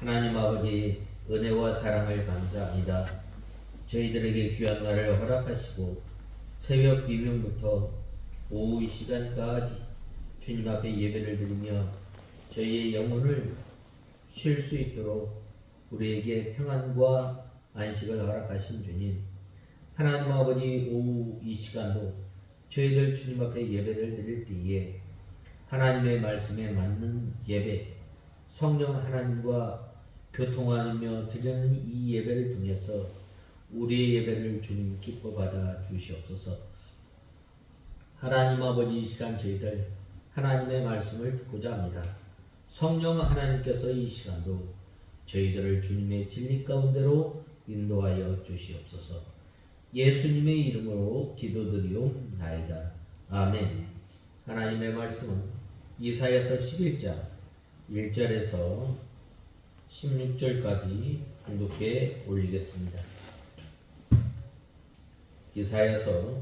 하나님 아버지 은혜와 사랑을 감사합니다. 저희들에게 귀한 날을 허락하시고 새벽 비명부터 오후 이 시간까지 주님 앞에 예배를 드리며 저희의 영혼을 쉴 수 있도록 우리에게 평안과 안식을 허락하신 주님, 하나님 아버지 오후 이 시간도 저희들 주님 앞에 예배를 드릴 때에 하나님의 말씀에 맞는 예배, 성령 하나님과 교통하며 드리는 이 예배를 통해서 우리의 예배를 주님 기뻐 받아 주시옵소서. 하나님 아버지 이 시간 저희들 하나님의 말씀을 듣고자 합니다. 성령 하나님께서 이 시간도 저희들을 주님의 진리 가운데로 인도하여 주시옵소서. 예수님의 이름으로 기도드리옵나이다. 아멘. 하나님의 말씀은 이사야서 11장 1절에서 16절까지 공독해 올리겠습니다. 이사야서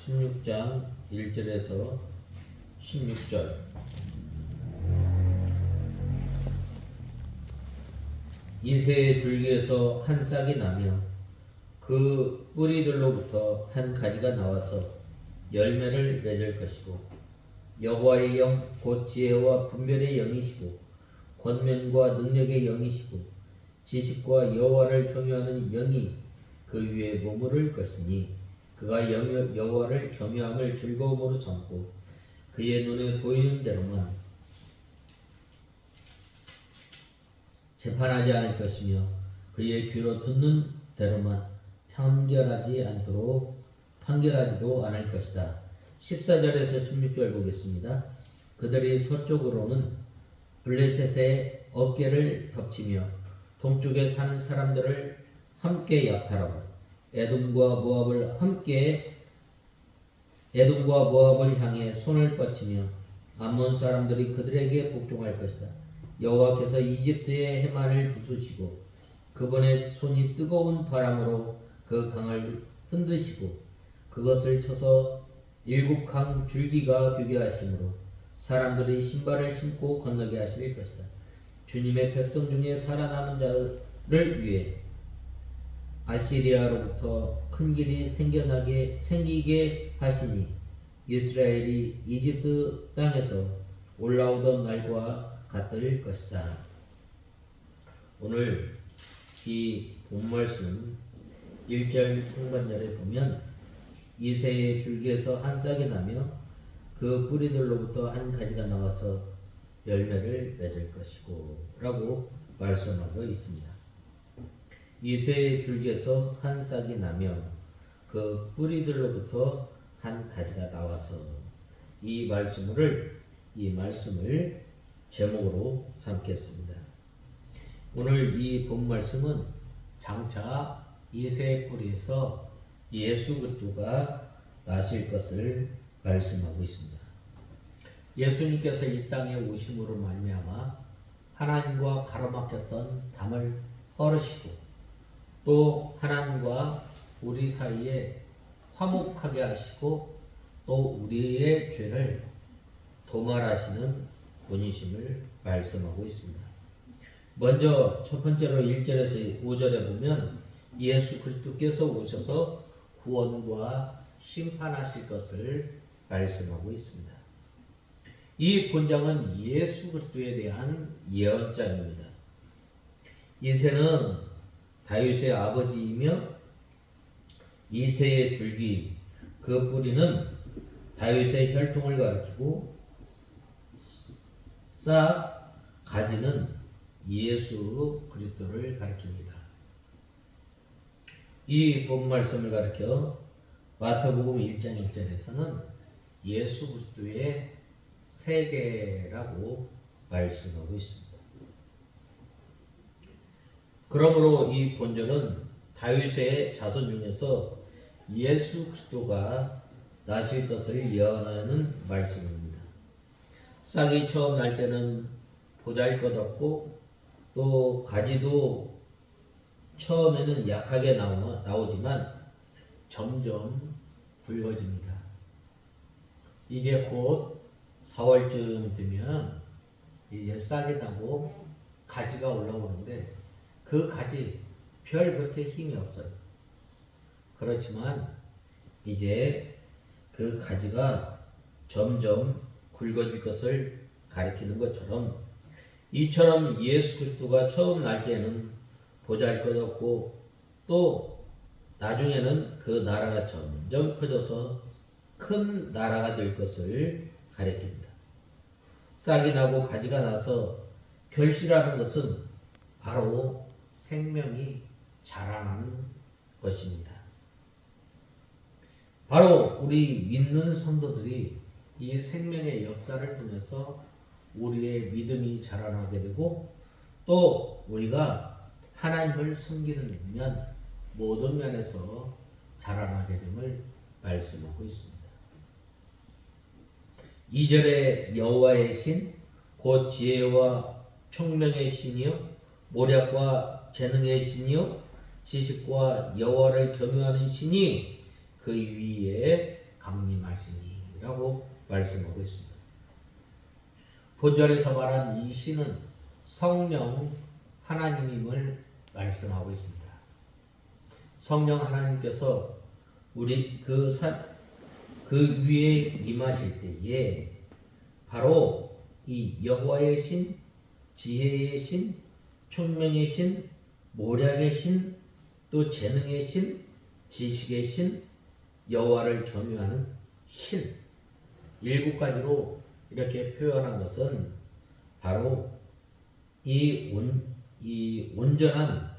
16장 1절에서 16절. 이새의 줄기에서 한 싹이 나며 그 뿌리들로부터 한 가지가 나와서 열매를 맺을 것이고, 여호와의 영 곧 지혜와 분별의 영이시고 권면과 능력의 영이시고 지식과 여호와를 경외하는 영이 그 위에 머무를 것이니, 그가 여호와를 경외함을 즐거움으로 삼고 그의 눈에 보이는 대로만 재판하지 않을 것이며 그의 귀로 듣는 대로만 판결하지도 않을 것이다. 14절에서 16절 보겠습니다. 그들이 서쪽으로는 블레셋의 어깨를 덮치며 동쪽에 사는 사람들을 함께 약탈하고 에돔과 모압을 향해 손을 뻗치며 암몬 사람들이 그들에게 복종할 것이다. 여호와께서 이집트의 해만을 부수시고 그분의 손이 뜨거운 바람으로 그 강을 흔드시고 그것을 쳐서 7강 줄기가 되게 하심으로 사람들이 신발을 신고 건너게 하실 것이다. 주님의 백성 중에 살아남은 자를 위해 아시리아로부터 큰 길이 생기게 하시니 이스라엘이 이집트 땅에서 올라오던 날과 같을 것이다. 오늘 이 본말씀 1절 상반절에 보면 이새의 줄기에서 한 싹이 나며 그 뿌리들로부터 한 가지가 나와서 열매를 맺을 것이고 라고 말씀하고 있습니다. 이새의 줄기에서 한 싹이 나며 그 뿌리들로부터 한 가지가 나와서 이 말씀을 제목으로 삼겠습니다. 오늘 이 본 말씀은 장차 이새의 뿌리에서 예수 그리스도가 나실 것을 말씀하고 있습니다. 예수님께서 이 땅에 오심으로 말미암아 하나님과 가로막혔던 담을 헐으시고 또 하나님과 우리 사이에 화목하게 하시고 또 우리의 죄를 도말하시는 분이심을 말씀하고 있습니다. 먼저 첫 번째로 1절에서 5절에 보면 예수 그리스도께서 오셔서 구원과 심판하실 것을 말씀하고 있습니다. 이 본장은 예수 그리스도에 대한 예언장입니다. 이새는 다윗의 아버지이며 이새의 줄기, 그 뿌리는 다윗의 혈통을 가리키고 싹 가지는 예수 그리스도를 가리킵니다. 이 본 말씀을 가리켜 마태복음 1장 1절에서는 예수 그리스도의 세계라고 말씀하고 있습니다. 그러므로 이 본절은 다윗의 자손 중에서 예수 그리스도가 나실 것을 예언하는 말씀입니다. 싹이 처음 날 때는 보잘것없고 또 가지도 처음에는 약하게 나오지만 점점 굵어집니다. 이제 곧 4월쯤 되면 이제 싹이 나고 가지가 올라오는데 그 가지 별 그렇게 힘이 없어요. 그렇지만 이제 그 가지가 점점 굵어질 것을 가리키는 것처럼 이처럼 예수 그리스도가 처음 날 때는 보잘것없고 또 나중에는 그 나라가 점점 커져서 큰 나라가 될 것을 가리킵니다. 싹이 나고 가지가 나서 결실하는 것은 바로 생명이 자라나는 것입니다. 바로 우리 믿는 성도들이 이 생명의 역사를 통해서 우리의 믿음이 자라나게 되고 또 우리가 하나님을 섬기는 면 모든 면에서 자라나게 됨을 말씀하고 있습니다. 2절에 여호와의 신 곧 지혜와 총명의 신이요 모략과 재능의 신이요 지식과 여호와를 경유하는 신이 그 위에 강림하시니라고 말씀하고 있습니다. 본절에서 말한 이 신은 성령 하나님임을 말씀하고 있습니다. 성령 하나님께서 우리 그 위에 임하실 때에 바로 이 여호와의 신, 지혜의 신, 총명의 신, 모략의 신, 또 재능의 신, 지식의 신, 여호와를 경유하는 신 7가지로 이렇게 표현한 것은 바로 이 온전한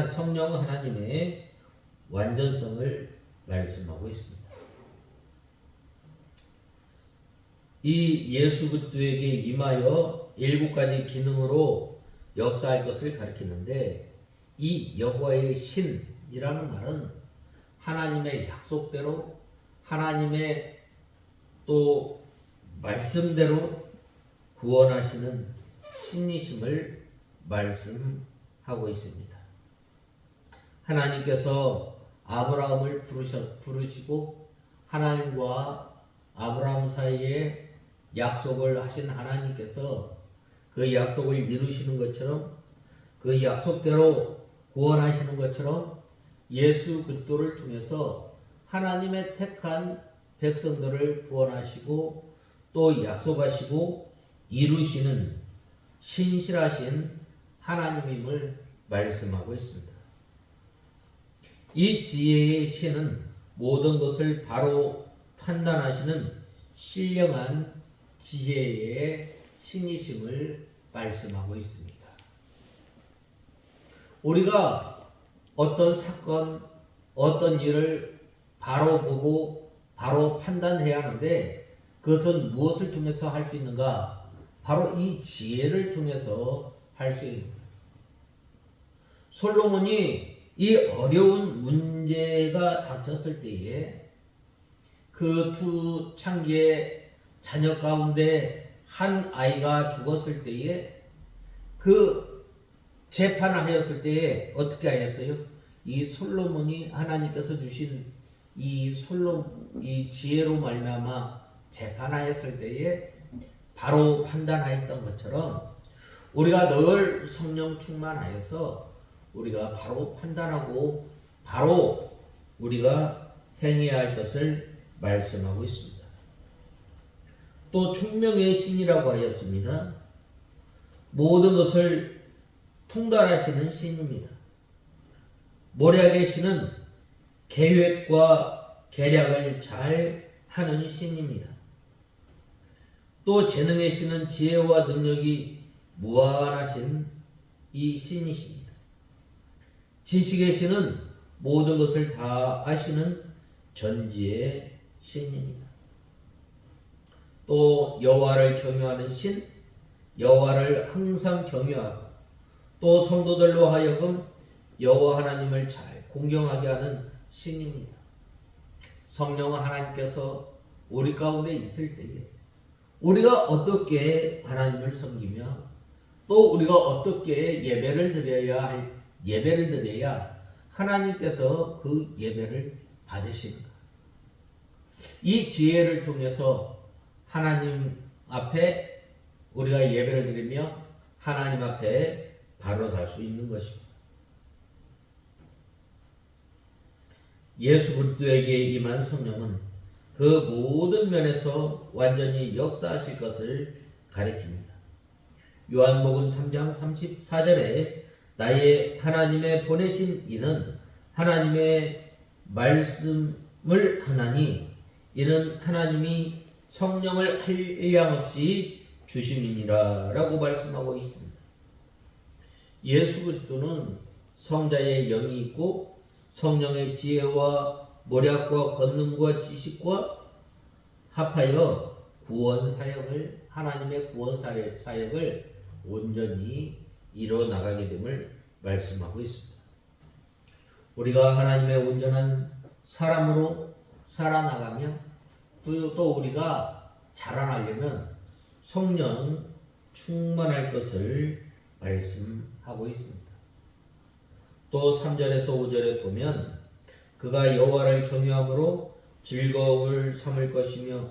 성령 하나님의 완전성을 말씀하고 있습니다. 이 예수 그리스도에게 임하여 7가지 기능으로 역사할 것을 가리키는데 이 여호와의 신이라는 말은 하나님의 약속대로 하나님의 또 말씀대로 구원하시는 신이심을 말씀하고 있습니다. 하나님께서 아브라함을 부르시고 하나님과 아브라함 사이에 약속을 하신 하나님께서 그 약속을 이루시는 것처럼 그 약속대로 구원하시는 것처럼 예수 그리스도를 통해서 하나님의 택한 백성들을 구원하시고 또 약속하시고 이루시는 신실하신 하나님임을 말씀하고 있습니다. 이 지혜의 신은 모든 것을 바로 판단하시는 신령한 지혜의 신이심을 말씀하고 있습니다. 우리가 어떤 사건, 어떤 일을 바로 보고 바로 판단해야 하는데 그것은 무엇을 통해서 할 수 있는가? 바로 이 지혜를 통해서 할 수 있는 거예요. 솔로몬이 이 어려운 문제가 닥쳤을 때에 그 두 창기의 자녀 가운데 한 아이가 죽었을 때에 그 재판하였을 때에 어떻게 하였어요? 이 솔로몬이 하나님께서 주신 이 지혜로 말미암아 재판하였을 때에 바로 판단하였던 것처럼 우리가 늘 성령 충만하여서 우리가 바로 판단하고 바로 우리가 행해야 할 것을 말씀하고 있습니다. 또 총명의 신이라고 하였습니다. 모든 것을 통달하시는 신입니다. 모략의 신은 계획과 계략을 잘 하는 신입니다. 또 재능의 신은 지혜와 능력이 무한하신 이 신이십니다. 지식의 신은 모든 것을 다 아시는 전지의 신입니다. 또 여호와를 경유하는 신, 여호와를 항상 경유하고 또 성도들로 하여금 여호와 하나님을 잘 공경하게 하는 신입니다. 성령 하나님께서 우리 가운데 있을 때에 우리가 어떻게 하나님을 섬기며 또 우리가 어떻게 예배를 드려야 하나님께서 그 예배를 받으시는가? 이 지혜를 통해서 하나님 앞에 우리가 예배를 드리며 하나님 앞에 바로 설 수 있는 것입니다. 예수 그리스도에게 임한 성령은 그 모든 면에서 완전히 역사하실 것을 가리킵니다. 요한복음 3장 34절에 나의 하나님의 보내신 이는 하나님의 말씀을 하나니 이는 하나님이 성령을 한량없이 주심이니라 라고 말씀하고 있습니다. 예수 그리스도는 성자의 영이 있고 성령의 지혜와 모략과 권능과 지식과 합하여 구원 사역을 하나님의 구원 사역을 온전히 이루어 나가게 됨을 말씀하고 있습니다. 우리가 하나님의 온전한 사람으로 살아나가며 또 우리가 자라나려면 성령 충만할 것을 말씀하고 있습니다. 또 3절에서 5절에 보면 그가 여호와를 경외함으로 즐거움을 삼을 것이며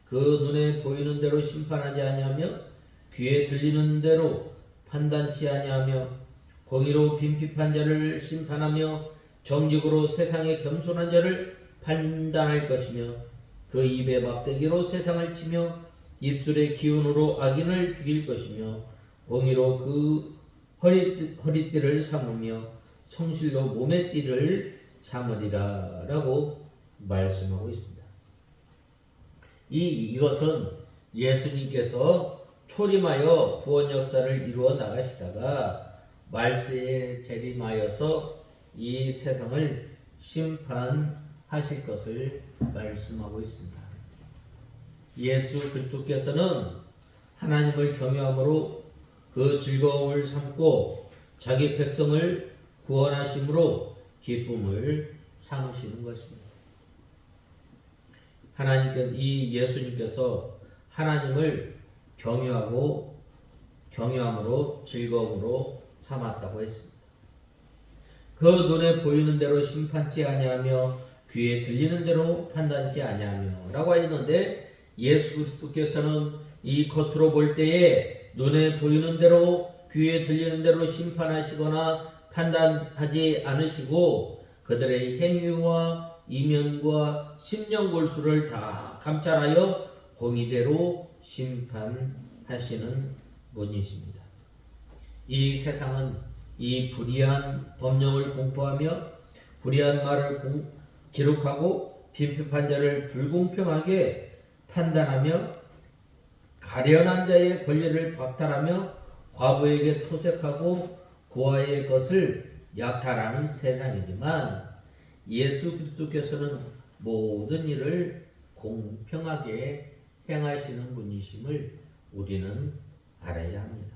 그 눈에 보이는 대로 심판하지 아니하며 귀에 들리는 대로 판단치 아니하며 공의로 빈핍한 자를 심판하며 정직으로 세상에 겸손한 자를 판단할 것이며 그 입에 막대기로 세상을 치며 입술의 기운으로 악인을 죽일 것이며 공의로 그 허리띠를 삼으며 성실로 몸의 띠를 삼으리라 라고 말씀하고 있습니다. 이것은 예수님께서 초림하여 구원 역사를 이루어 나가시다가 말세에 재림하여서 이 세상을 심판하실 것을 말씀하고 있습니다. 예수 그리스도께서는 하나님을 경외함으로 그 즐거움을 삼고 자기 백성을 구원하심으로 기쁨을 삼으시는 것입니다. 예수님께서 하나님을 경외함으로 즐거움으로 삼았다고 했습니다. 그 눈에 보이는 대로 심판치 아니하며 귀에 들리는 대로 판단치 아니하며 라고 하였는데 예수 그리스도께서는 이 겉으로 볼 때에 눈에 보이는 대로 귀에 들리는 대로 심판하시거나 판단하지 않으시고 그들의 행위와 이면과 심령 골수를 다 감찰하여 공의대로 심판하시는 분이십니다. 이 세상은 이 불의한 법령을 공포하며 불의한 말을 기록하고 빈핍한 자를 불공평하게 판단하며 가련한 자의 권리를 박탈하며 과부에게 토색하고 고아의 것을 약탈하는 세상이지만 예수 그리스도께서는 모든 일을 공평하게 행하시는 분이심을 우리는 알아야 합니다.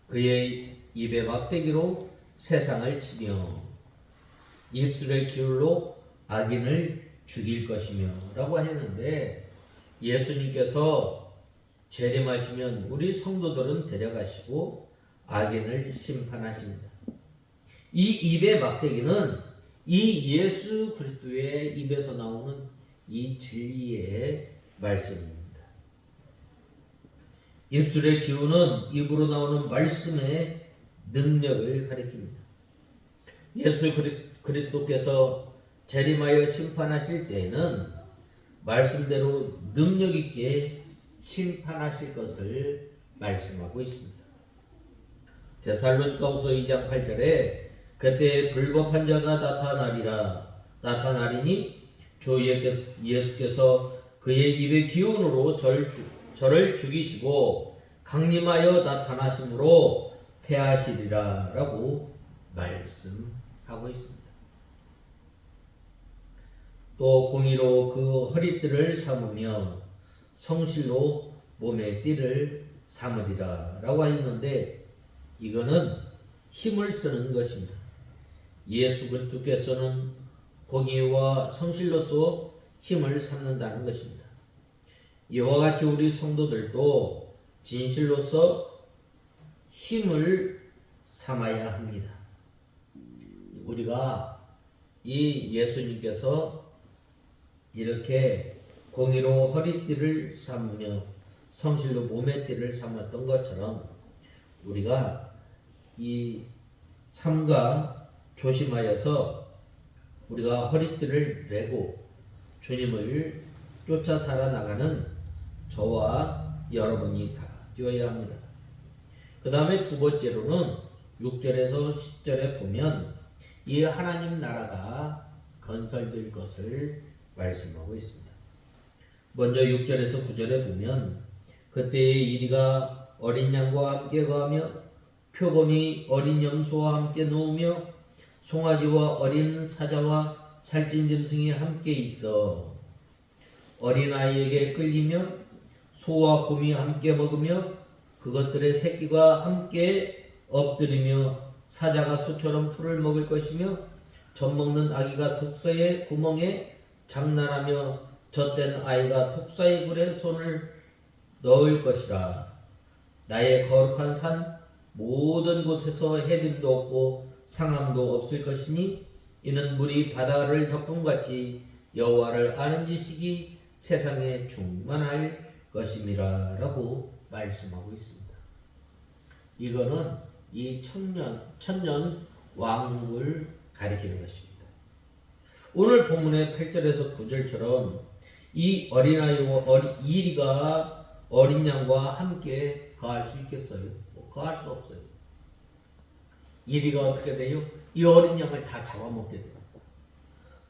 그의 입에 막대기로 세상을 치며 입술의 기울로 악인을 죽일 것이며 라고 했는데 예수님께서 재림하시면 우리 성도들은 데려가시고 악인을 심판하십니다. 이 입의 막대기는 이 예수 그리스도의 입에서 나오는 이 진리의 말씀입니다. 입술의 기운은 입으로 나오는 말씀의 능력을 가리킵니다. 예수 그리스도께서 재림하여 심판하실 때에는 말씀대로 능력 있게 심판하실 것을 말씀하고 있습니다. 데살로니가후서 2장 8절에 그때 불법한 자가 나타나리니 주 예수께서 그의 입의 기운으로 저를 죽이시고 강림하여 나타나심으로 패하시리라 라고 말씀하고 있습니다. 또 공의로 그 허리띠를 삼으며 성실로 몸의 띠를 삼으리라 라고 하였는데 이거는 힘을 쓰는 것입니다. 예수 그리스도께서는 공의와 성실로서 힘을 삼는다는 것입니다. 이와 같이 우리 성도들도 진실로서 힘을 삼아야 합니다. 우리가 이 예수님께서 이렇게 공의로 허리띠를 삼으며 성실로 몸의 띠를 삼았던 것처럼 우리가 이 삼가 조심하여서 우리가 허리띠를 메고 주님을 쫓아 살아나가는 저와 여러분이 다 되어야 합니다. 그 다음에 두 번째로는 6절에서 10절에 보면 이 하나님 나라가 건설될 것을 말씀하고 있습니다. 먼저 6절에서 9절에 보면 그때의 이리가 어린 양과 함께 거하며 표범이 어린 염소와 함께 누우며 송아지와 어린 사자와 살찐 짐승이 함께 있어 어린아이에게 끌리며 소와 곰이 함께 먹으며 그것들의 새끼가 함께 엎드리며 사자가 소처럼 풀을 먹을 것이며 젖먹는 아기가 독사의 구멍에 장난하며 젖된 아이가 독사의 굴에 손을 넣을 것이라. 나의 거룩한 산 모든 곳에서 해림도 없고 상함도 없을 것이니 이는 물이 바다를 덮음같이 여호와를 아는 지식이 세상에 충만할 것임이라 라고 말씀하고 있습니다. 이거는 이 천년 왕국을 가리키는 것입니다. 오늘 본문의 8절에서 9절처럼 이 어린아이와 이리가 어린 양과 함께 거할 수 있겠어요? 거할 수 없어요. 이리가 어떻게 돼요? 이 어린 양을 다 잡아먹게 돼요.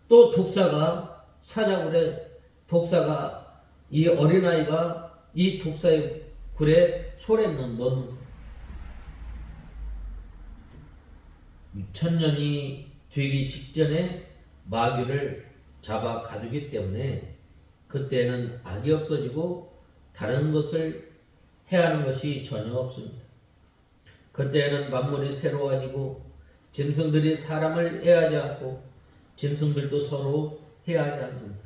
또 독사가 사자굴에 독사가 이 어린아이가 이 독사의 굴에 손에 넣는 거예요. 천년이 되기 직전에 마귀를 잡아 가두기 때문에 그때는 악이 없어지고 다른 것을 해하는 것이 전혀 없습니다. 그때는 만물이 새로워지고 짐승들이 사람을 해하지 않고 짐승들도 서로 해하지 않습니다.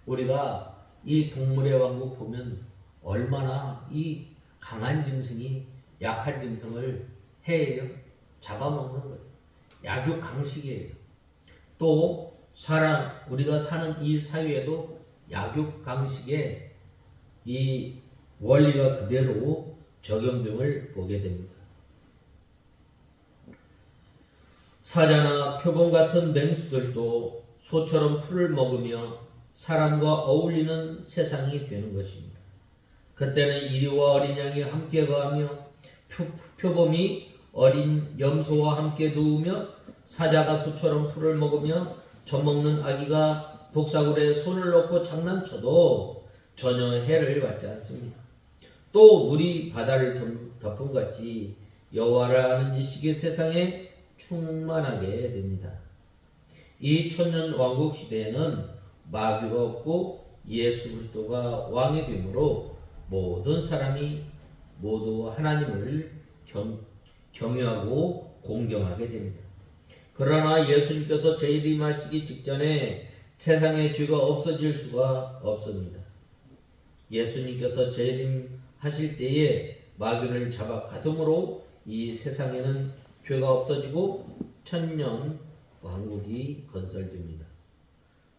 우리가 이 동물의 왕국 보면 얼마나 이 강한 짐승이 약한 짐승을 해해요. 잡아먹는 거예요. 약육 강식이에요. 또 우리가 사는 이 사회에도 약육 강식의 이 원리가 그대로 적용됨을 보게 됩니다. 사자나 표범 같은 맹수들도 소처럼 풀을 먹으며 사람과 어울리는 세상이 되는 것입니다. 그때는 이리와 어린 양이 함께 거하며 표범이 어린 염소와 함께 누우며 사자가 소처럼 풀을 먹으며 젖먹는 아기가 독사굴에 손을 넣고 장난쳐도 전혀 해를 받지 않습니다. 또 물이 바다를 덮음같이 여호와를 아는 지식이 세상에 충만하게 됩니다. 이 천년 왕국 시대에는 마귀가 없고 예수 그리스도가 왕이 되므로 모든 사람이 모두 하나님을 경외하고 공경하게 됩니다. 그러나 예수님께서 재림하시기 직전에 세상의 죄가 없어질 수가 없습니다. 예수님께서 재림하실 때에 마귀를 잡아 가둠으로 이 세상에는 죄가 없어지고 천년 왕국이 건설됩니다.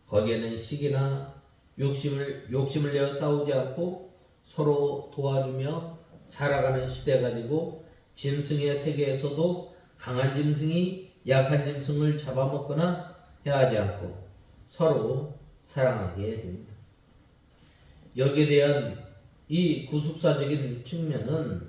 거기에는 시기나 욕심을 내어 싸우지 않고 서로 도와주며 살아가는 시대가 되고 짐승의 세계에서도 강한 짐승이 약한 짐승을 잡아먹거나 해하지 않고 서로 사랑하게 됩니다. 여기에 대한 이 구속사적인 측면은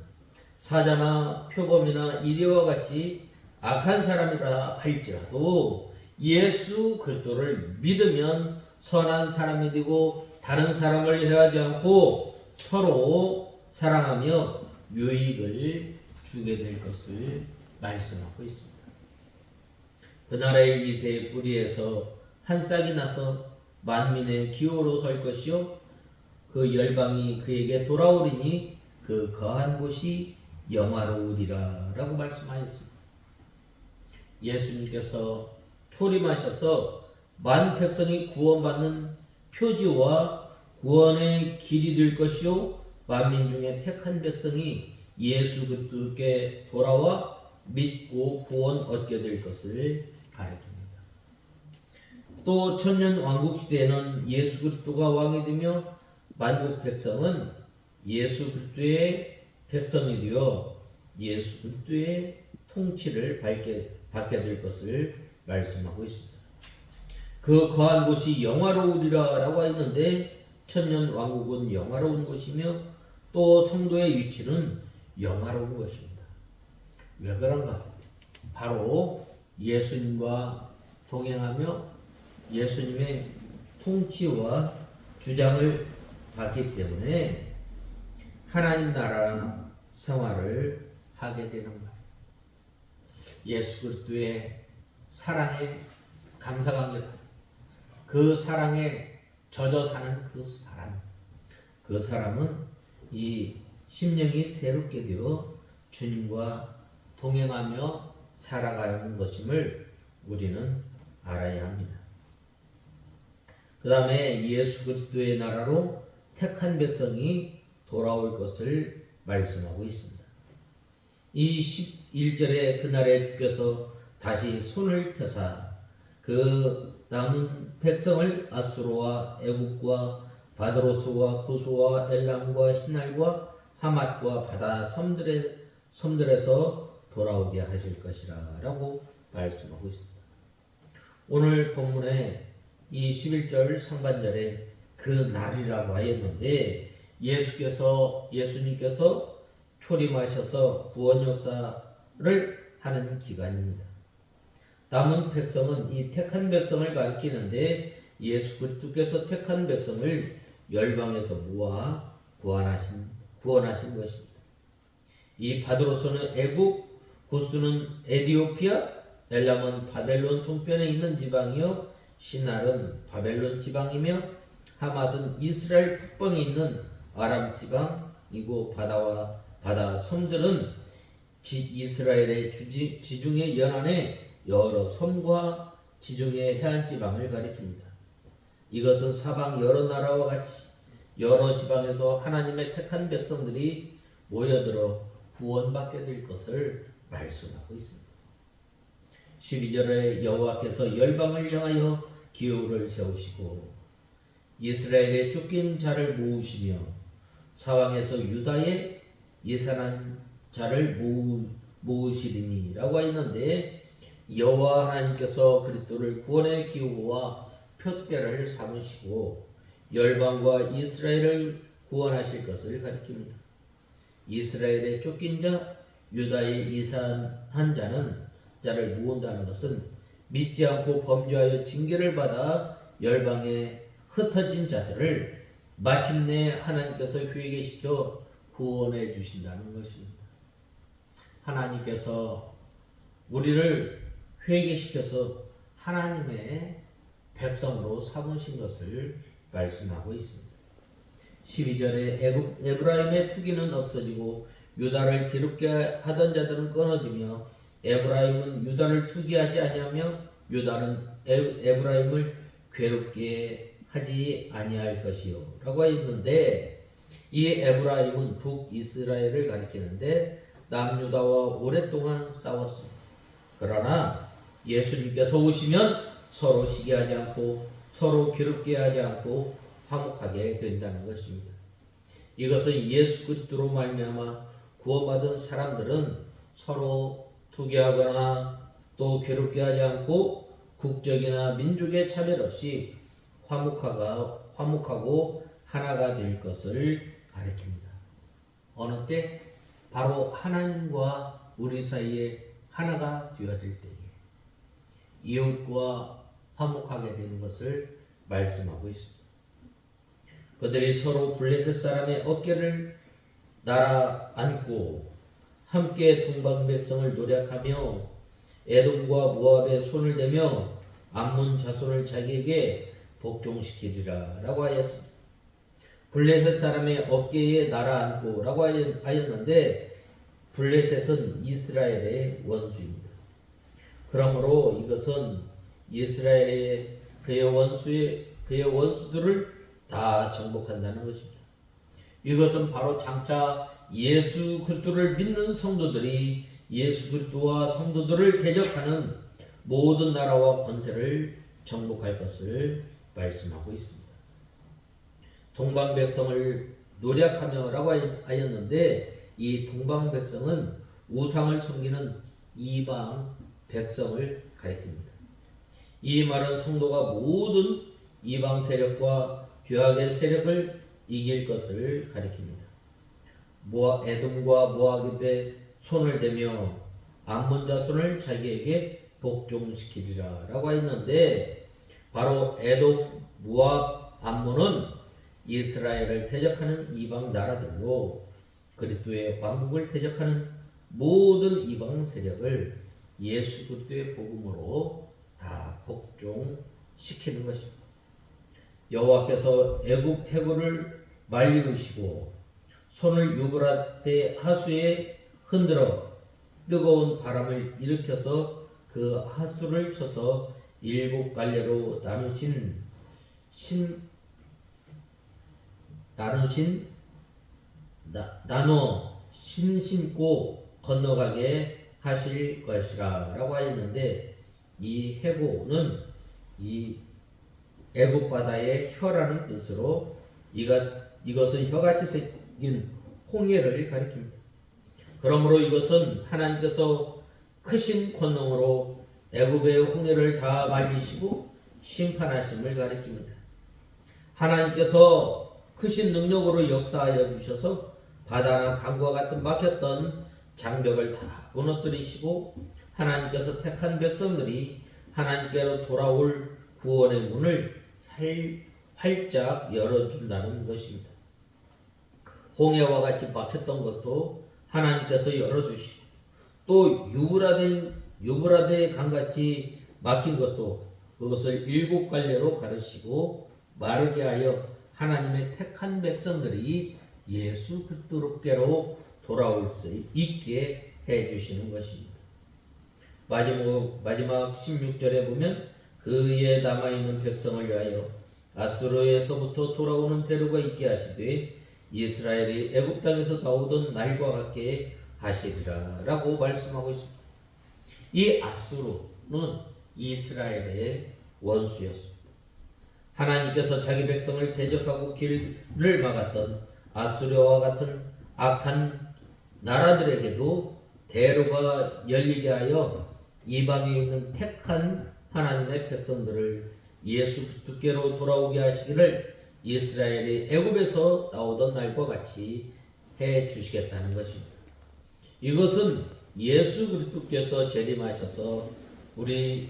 사자나 표범이나 이리와 같이 악한 사람이라 할지라도 예수 그리스도를 믿으면 선한 사람이 되고 다른 사람을 해하지 않고 서로 사랑하며 유익을 주게 될 것을 말씀하고 있습니다. 그 나라의 이새의 뿌리에서 한 싹이 나서 만민의 기호로 설 것이요 그 열방이 그에게 돌아오리니 그 거한 곳이 영화로우리라 라고 말씀하셨습니다. 예수님께서 초림하셔서 만 백성이 구원받는 표지와 구원의 길이 될 것이요 만민 중에 택한 백성이 예수 그리스도께 돌아와 믿고 구원 얻게 될 것을 가리킵니다. 또 천년 왕국 시대에는 예수 그리스도가 왕이 되며 만국 백성은 예수 그리스도의 백성이 되어 예수 그리스도의 통치를 받게 될 것을 말씀하고 있습니다. 그 거한 곳이 영화로우리라 라고 했는데 천년 왕국은 영화로운 것이며 또 성도의 위치는 영화로운 것입니다. 왜 그런가? 바로 예수님과 동행하며 예수님의 통치와 주장을 받기 때문에 하나님 나라 생활을 하게 되는 거예요. 예수 그리스도의 사랑에 감사감격, 그 사랑에 젖어 사는 그 사람은 이 심령이 새롭게 되어 주님과 동행하며 살아가는 것임을 우리는 알아야 합니다. 그 다음에 예수 그리스도의 나라로 택한 백성이 돌아올 것을 말씀하고 있습니다. 이 11절에 그날에 주께서 다시 손을 펴사 그 남은 백성을 아수르와 애국과 바드로스와 구스와 엘람과 시날과 하맛과 바다 섬들에서 돌아오게 하실 것이라 라고 말씀하고 있습니다. 오늘 본문에 이 11절 상반절에 그 날이라고 하였는데 예수님께서 초림하셔서 구원 역사를 하는 기간입니다. 남은 백성은 이 택한 백성을 가리키는데 예수 그리스도께서 택한 백성을 열방에서 모아 구원하신 것입니다. 이 바드로스는 애국, 구스는 에디오피아, 엘람은 바벨론 동편에 있는 지방이요 시날은 바벨론 지방이며 하맛은 이스라엘 북방에 있는 아람 지방이고 바다 섬들은 이스라엘의 지중해 연안의 여러 섬과 지중해 해안 지방을 가리킵니다. 이것은 사방 여러 나라와 같이 여러 지방에서 하나님의 택한 백성들이 모여들어 구원받게 될 것을 말씀하고 있습니다. 12절에 여호와께서 열방을 향하여 기호를 세우시고 이스라엘의 쫓긴 자를 모으시며 사방에서 유다의 예산한 자를 모으시리니 라고 했는데 여호와 하나님께서 그리스도를 구원의 기호와 표대를 삼으시고 열방과 이스라엘을 구원하실 것을 가리킵니다. 이스라엘의 쫓긴 자, 유다의 이산한 자를 모은다는 것은 믿지 않고 범죄하여 징계를 받아 열방에 흩어진 자들을 마침내 하나님께서 회개시켜 구원해 주신다는 것입니다. 하나님께서 우리를 회개시켜서 하나님의 백성으로 삼으신 것을 말씀하고 있습니다. 12절에 에브라임의 투기는 없어지고 유다를 기롭게 하던 자들은 끊어지며 에브라임은 유다를 투기하지 아니하며 유다는 에브라임을 괴롭게 하지 아니할 것이요 라고 했는데 이 에브라임은 북이스라엘을 가리키는데 남유다와 오랫동안 싸웠습니다. 그러나 예수님께서 오시면 서로 시기하지 않고 서로 괴롭게 하지 않고 화목하게 된다는 것입니다. 이것은 예수 그리스도로 말미암아 구원받은 사람들은 서로 투기하거나 또 괴롭게 하지 않고 국적이나 민족의 차별 없이 화목하고 하나가 될 것을 가리킵니다. 어느 때? 바로 하나님과 우리 사이에 하나가 되어질 때에 이웃과 화목하게 되는 것을 말씀하고 있습니다. 그들이 서로 블레셋 사람의 어깨를 날아 안고 함께 동방 백성을 노력하며 에돔과 모압의 손을 대며 암몬 자손을 자기에게 복종시키리라 라고 하였습니다. 블레셋 사람의 어깨에 날아 안고 라고 하였는데 블레셋은 이스라엘의 원수입니다. 그러므로 이것은 이스라엘의 그의 원수들을 다 정복한다는 것입니다. 이것은 바로 장차 예수 그리스도를 믿는 성도들이 예수 그리스도와 성도들을 대적하는 모든 나라와 권세를 정복할 것을 말씀하고 있습니다. 동방 백성을 노력하며라고 하였는데 이 동방 백성은 우상을 섬기는 이방 백성을 가리킵니다. 이 말은 성도가 모든 이방 세력과 죄악의 세력을 이길 것을 가리킵니다. 에돔과 모압의 손을 대며 암몬 자손을 자기에게 복종시키리라 라고 했는데 바로 에돔, 모압, 암몬은 이스라엘을 대적하는 이방 나라들로 그리스도의 왕국을 대적하는 모든 이방 세력을 예수 그리스도의 복음으로 다 복종시키는 것입니다. 여호와께서 애굽 해골을 말리우시고 손을 유브라데 하수에 흔들어 뜨거운 바람을 일으켜서 그 하수를 쳐서 7갈래로 나눠 신심고 건너가게 하실 것이라 라고 하였는데 이 해고는 이 애굽 바다의 혀라는 뜻으로 이것은 혀같이 생긴 홍해를 가리킵니다. 그러므로 이것은 하나님께서 크신 권능으로 애굽의 홍해를 다 말리시고 심판하심을 가리킵니다. 하나님께서 크신 능력으로 역사하여 주셔서 바다나 강과 같은 막혔던 장벽을 다 무너뜨리시고 하나님께서 택한 백성들이 하나님께로 돌아올 구원의 문을 활짝 열어준다는 것입니다. 홍해와 같이 막혔던 것도 하나님께서 열어주시고 또 유브라데 강같이 막힌 것도 그것을 7갈래로 가르시고 마르게 하여 하나님의 택한 백성들이 예수 그리스도께로 돌아올 수 있게 해주시는 것입니다. 마지막 16절에 보면 그에 남아있는 백성을 위하여 아수르에서부터 돌아오는 대로가 있게 하시되 이스라엘이 애굽 땅에서 나오던 날과 같게 하시리라 라고 말씀하고 있습니다. 이 아수르는 이스라엘의 원수였습니다. 하나님께서 자기 백성을 대적하고 길을 막았던 아수르와 같은 악한 나라들에게도 대로가 열리게 하여 이방에 있는 택한 하나님의 백성들을 예수 그리스도께로 돌아오게 하시기를 이스라엘이 애굽에서 나오던 날과 같이 해 주시겠다는 것입니다. 이것은 예수 그리스도께서 재림하셔서 우리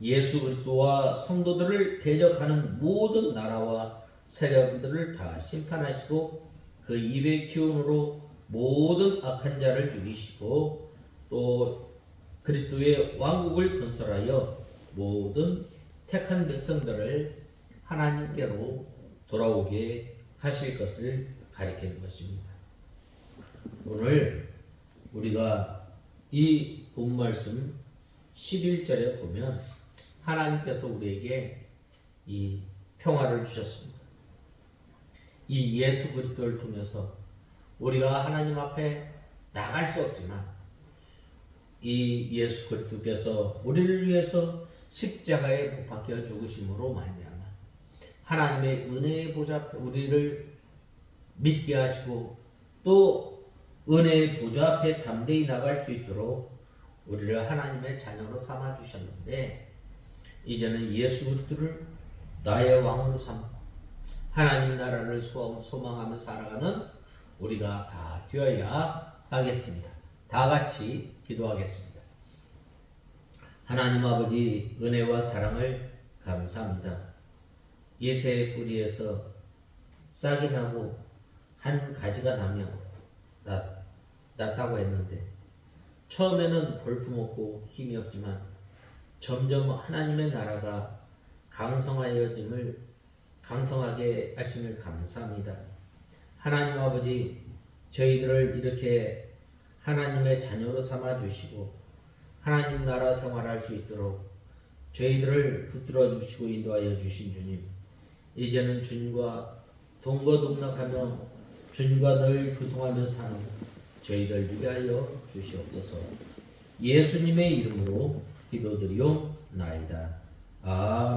예수 그리스도와 성도들을 대적하는 모든 나라와 세력들을 다 심판하시고 그 입의 기운으로 모든 악한 자를 죽이시고 또 그리스도의 왕국을 건설하여 모든 택한 백성들을 하나님께로 돌아오게 하실 것을 가리키는 것입니다. 오늘 우리가 이 본말씀 11절에 보면 하나님께서 우리에게 이 평화를 주셨습니다. 이 예수 그리스도를 통해서 우리가 하나님 앞에 나갈 수 없지만 이 예수 그리스도께서 우리를 위해서 십자가에 못 박혀 죽으심으로 말미암아 하나님의 은혜의 보좌 앞에 우리를 믿게 하시고 또 은혜의 보좌 앞에 담대히 나갈 수 있도록 우리를 하나님의 자녀로 삼아 주셨는데 이제는 예수 그리스도를 나의 왕으로 삼고 하나님 나라를 소망하며 살아가는 우리가 다 되어야 하겠습니다. 다 같이 기도하겠습니다. 하나님 아버지 은혜와 사랑을 감사합니다. 이새의 뿌리에서 싹이 나고 한 가지가 나며 났다고 했는데 처음에는 볼품없고 힘이 없지만 점점 하나님의 나라가 강성하게 하심을 감사합니다. 하나님 아버지 저희들을 이렇게 하나님의 자녀로 삼아 주시고 하나님 나라 생활할 수 있도록 저희들을 붙들어 주시고 인도하여 주신 주님, 이제는 주님과 동거동락하며 주님과 늘 교통하며 사는 저희들 위하여 주시옵소서. 예수님의 이름으로 기도드리옵나이다. 아멘.